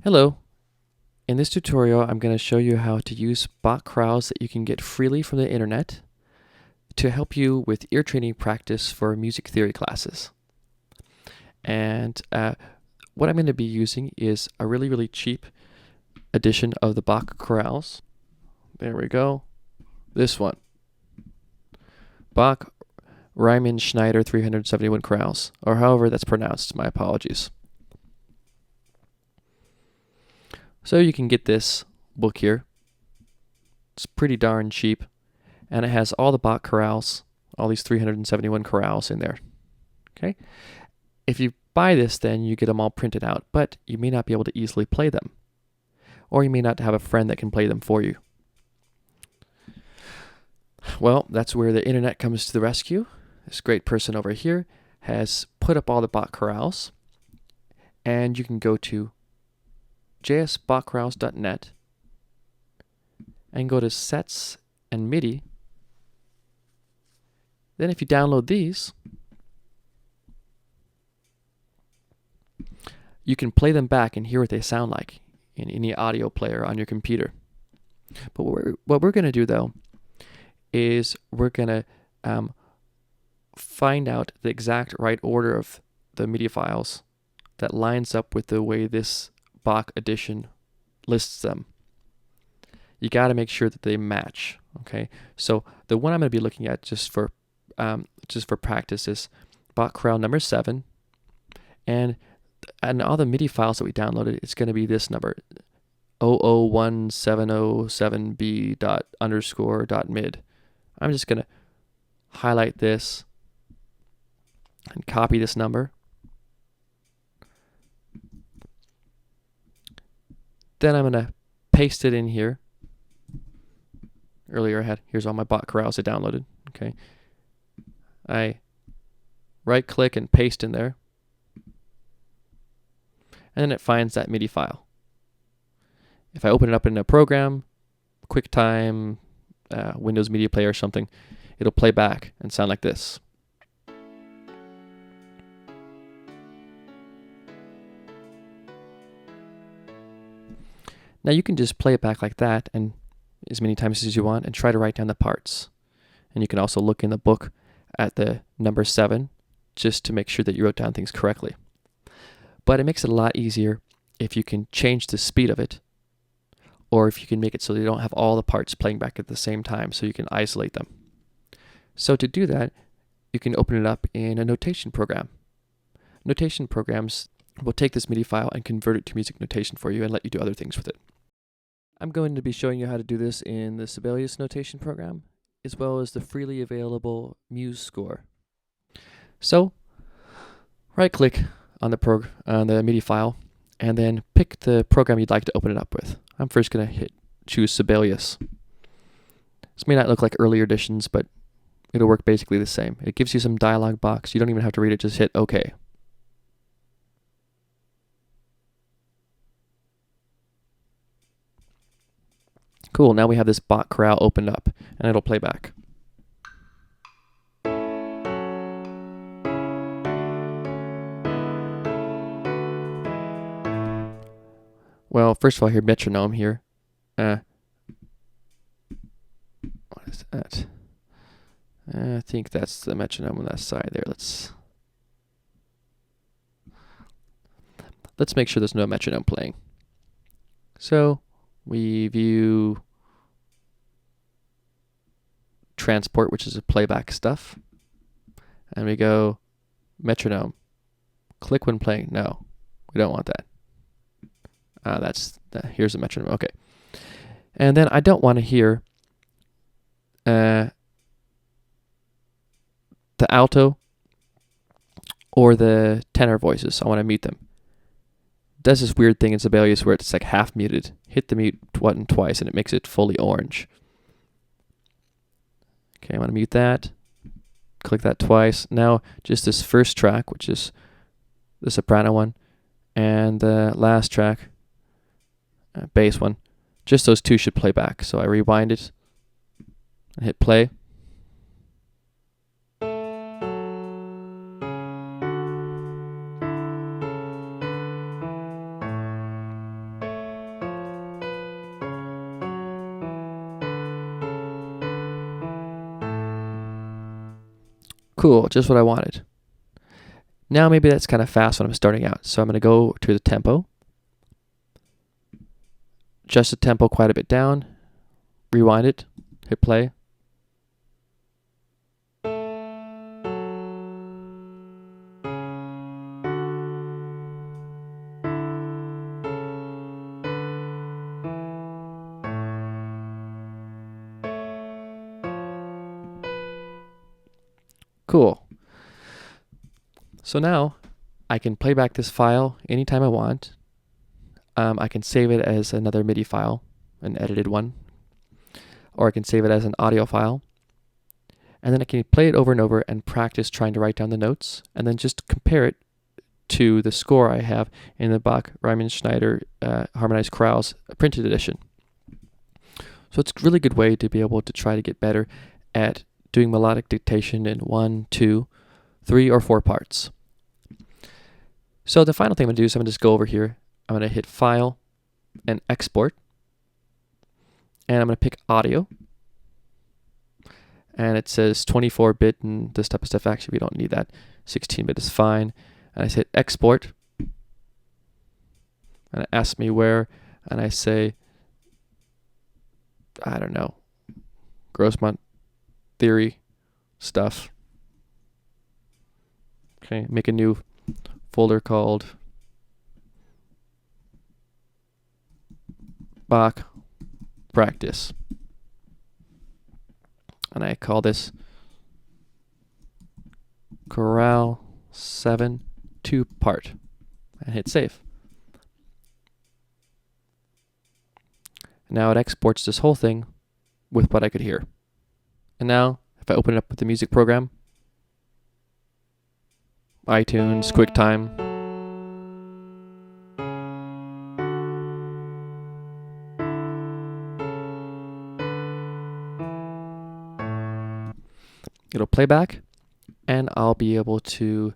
Hello. In this tutorial, I'm going to show you how to use Bach chorales that you can get freely from the internet to help you with ear training practice for music theory classes. And what I'm going to be using is a really cheap edition of the Bach chorales. There we go. This one. Bach Riemann Schneider 371 chorales, or however that's pronounced. My apologies. So you can get this book here. It's pretty darn cheap, and it has all the Bach chorales, all these 371 chorales in there. Okay? If you buy this, then you get them all printed out, but you may not be able to easily play them. Or you may not have a friend that can play them for you. Well, that's where the internet comes to the rescue. This great person over here has put up all the Bach chorales, and you can go to jsbachchorales.net and go to Sets and MIDI. Then if you download these, you can play them back and hear what they sound like in any audio player on your computer. But what we're going to do, though, is we're going to find out the exact right order of the MIDI files that lines up with the way this Bach edition lists them. You got to make sure that they match. Okay, so the one I'm going to be looking at just for practice is Bach chorale number 7, and all the MIDI files that we downloaded, it's going to be this number 0017007b dot underscore dot mid. I'm just going to highlight this and copy this number. Then I'm going to paste it in here. Earlier I had, here's all my Bach chorales I downloaded. Okay, I right click and paste in there, and then it finds that MIDI file. If I open it up in a program, QuickTime, Windows Media Player or something, it'll play back and sound like this. Now you can just play it back like that and as many times as you want and try to write down the parts. And you can also look in the book at the number 7 just to make sure that you wrote down things correctly. But it makes it a lot easier if you can change the speed of it, or if you can make it so that you don't have all the parts playing back at the same time, so you can isolate them. So to do that, you can open it up in a notation program. Notation programs will take this MIDI file and convert it to music notation for you and let you do other things with it. I'm going to be showing you how to do this in the Sibelius notation program, as well as the freely available MuseScore. So, right-click on the MIDI file, and then pick the program you'd like to open it up with. I'm first going to choose Sibelius. This may not look like earlier editions, but it'll work basically the same. It gives you some dialog box. You don't even have to read it, just hit OK. Cool, now we have this Bach chorale opened up, and it'll play back. Well, first of all, here, metronome here. What is that? I think that's the metronome on that side there. Let's make sure there's no metronome playing. So we view transport, which is a playback stuff, and we go metronome. Click when playing. No, we don't want that. Here's the metronome. Okay, and then I don't want to hear the alto or the tenor voices. I want to mute them. It does this weird thing in Sibelius where it's like half muted. Hit the mute button twice and it makes it fully orange. Okay, I want to mute that. Click that twice. Now just this first track, which is the soprano one, and the last track, bass one, just those two should play back. So I rewind it and hit play. Cool, just what I wanted. Now maybe that's kind of fast when I'm starting out. So I'm going to go to the tempo, adjust the tempo quite a bit down, rewind it, hit play. Cool. So now I can play back this file anytime I want. I can save it as another MIDI file, an edited one, or I can save it as an audio file. And then I can play it over and over and practice trying to write down the notes, and then just compare it to the score I have in the Bach Riemann-Schneider Harmonized Chorales printed edition. So it's a really good way to be able to try to get better at doing melodic dictation in 1, 2, 3, or 4 parts. So the final thing I'm going to do is I'm going to just go over here. I'm going to hit File and Export. And I'm going to pick Audio. And it says 24-bit and this type of stuff. Actually, we don't need that. 16-bit is fine. And I hit Export. And it asks me where. And I say, I don't know, Grossmont theory stuff. Okay, make a new folder called Bach Practice. And I call this Chorale 7 2-part. And hit save. Now it exports this whole thing with what I could hear. And now, if I open it up with the music program, iTunes, QuickTime, it'll play back, and I'll be able to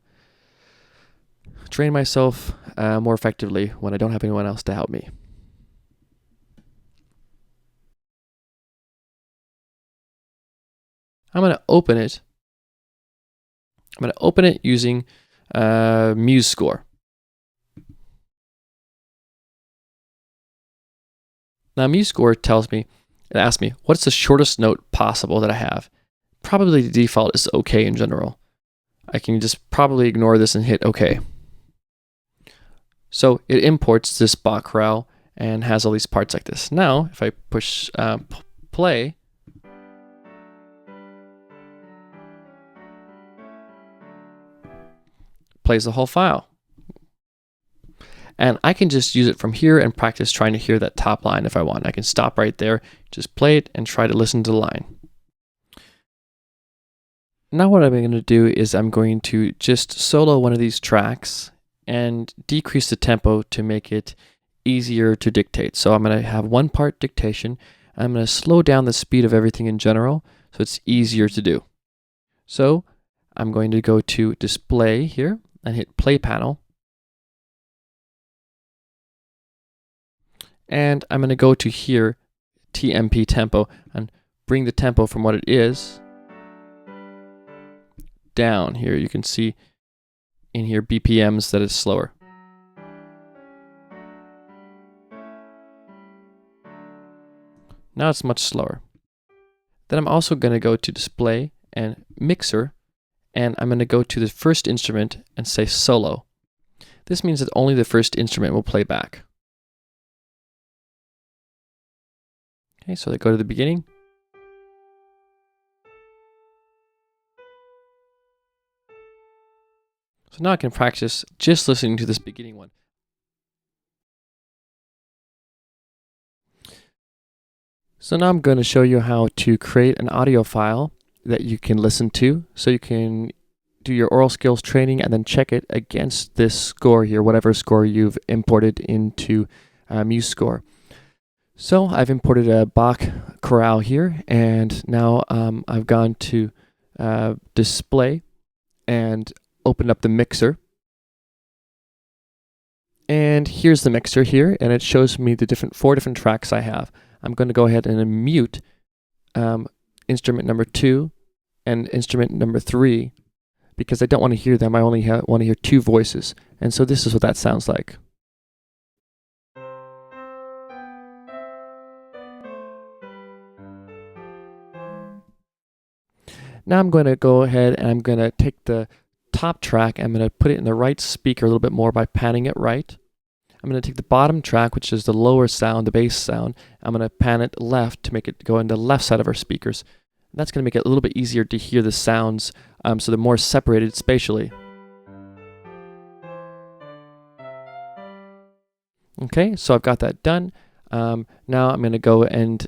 train myself more effectively when I don't have anyone else to help me. I'm going to open it. I'm going to open it using MuseScore. Now MuseScore tells me, it asks me, what's the shortest note possible that I have? Probably the default is OK in general. I can just probably ignore this and hit OK. So it imports this Bach chorale and has all these parts like this. Now, if I push play, plays the whole file. And I can just use it from here and practice trying to hear that top line if I want. I can stop right there, just play it, and try to listen to the line. Now what I'm going to do is I'm going to just solo one of these tracks and decrease the tempo to make it easier to dictate. So I'm going to have 1-part dictation. I'm going to slow down the speed of everything in general so it's easier to do. So I'm going to go to Display here and hit Play Panel. And I'm going to go to here, TMP tempo, and bring the tempo from what it is down here. You can see in here BPMs that it's slower. Now it's much slower. Then I'm also going to go to Display and Mixer, and I'm going to go to the first instrument and say Solo. This means that only the first instrument will play back. Okay, so they go to the beginning. So now I can practice just listening to this beginning one. So now I'm going to show you how to create an audio file that you can listen to, so you can do your oral skills training and then check it against this score here, whatever score you've imported into MuseScore. So I've imported a Bach chorale here, and now I've gone to Display and opened up the mixer. And here's the mixer here, and it shows me the 4 different tracks I have. I'm going to go ahead and mute instrument number 2 and instrument number 3 because I don't want to hear them. I only want to hear two voices. And so this is what that sounds like. Now I'm going to go ahead and I'm going to take the top track, I'm going to put it in the right speaker a little bit more by panning it right. I'm going to take the bottom track, which is the lower sound, the bass sound, I'm going to pan it left to make it go in the left side of our speakers. And that's going to make it a little bit easier to hear the sounds, so they're more separated spatially. Okay, so I've got that done. Now I'm going to go and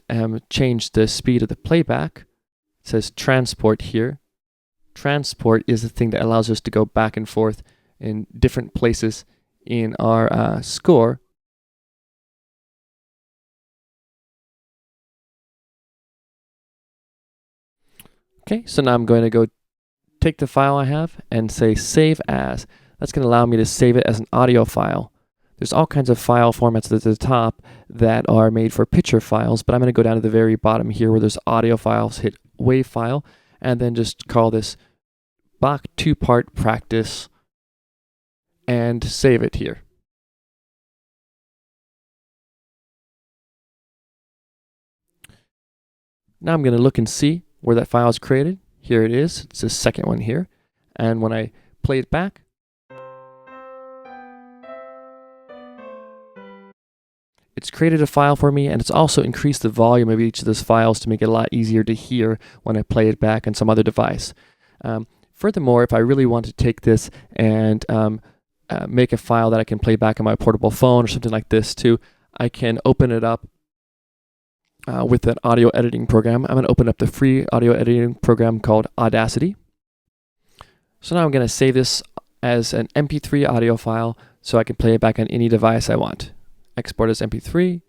change the speed of the playback. It says transport here. Transport is the thing that allows us to go back and forth in different places in our score. Okay, so now I'm going to go take the file I have and say save as. That's going to allow me to save it as an audio file. There's all kinds of file formats at the top that are made for picture files, but I'm going to go down to the very bottom here where there's audio files, hit WAV file, and then just call this Bach 2-part practice and save it here. Now I'm going to look and see where that file is created. Here it is. It's the second one here. And when I play it back, it's created a file for me, and it's also increased the volume of each of those files to make it a lot easier to hear when I play it back on some other device. Furthermore, if I really want to take this and make a file that I can play back on my portable phone or something like this too, I can open it up with an audio editing program. I'm going to open up the free audio editing program called Audacity. So now I'm going to save this as an MP3 audio file so I can play it back on any device I want. Export as MP3.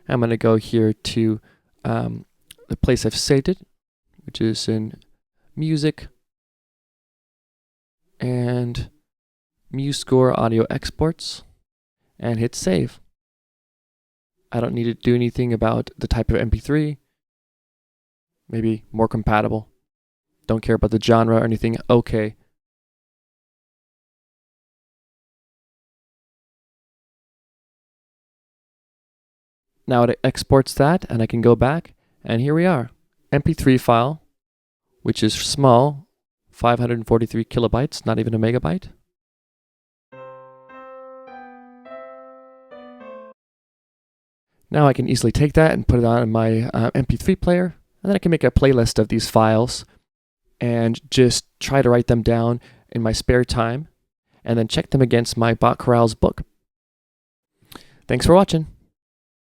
I'm going to go here to the place I've saved it, which is in Music and MuseScore Audio Exports, and hit save. I don't need to do anything about the type of MP3. Maybe more compatible. Don't care about the genre or anything. Okay. Now it exports that, and I can go back, and here we are. MP3 file, which is small, 543 kilobytes, not even a megabyte. Now I can easily take that and put it on my MP3 player, and then I can make a playlist of these files and just try to write them down in my spare time, and then check them against my Bach Chorales book. Thanks for watching.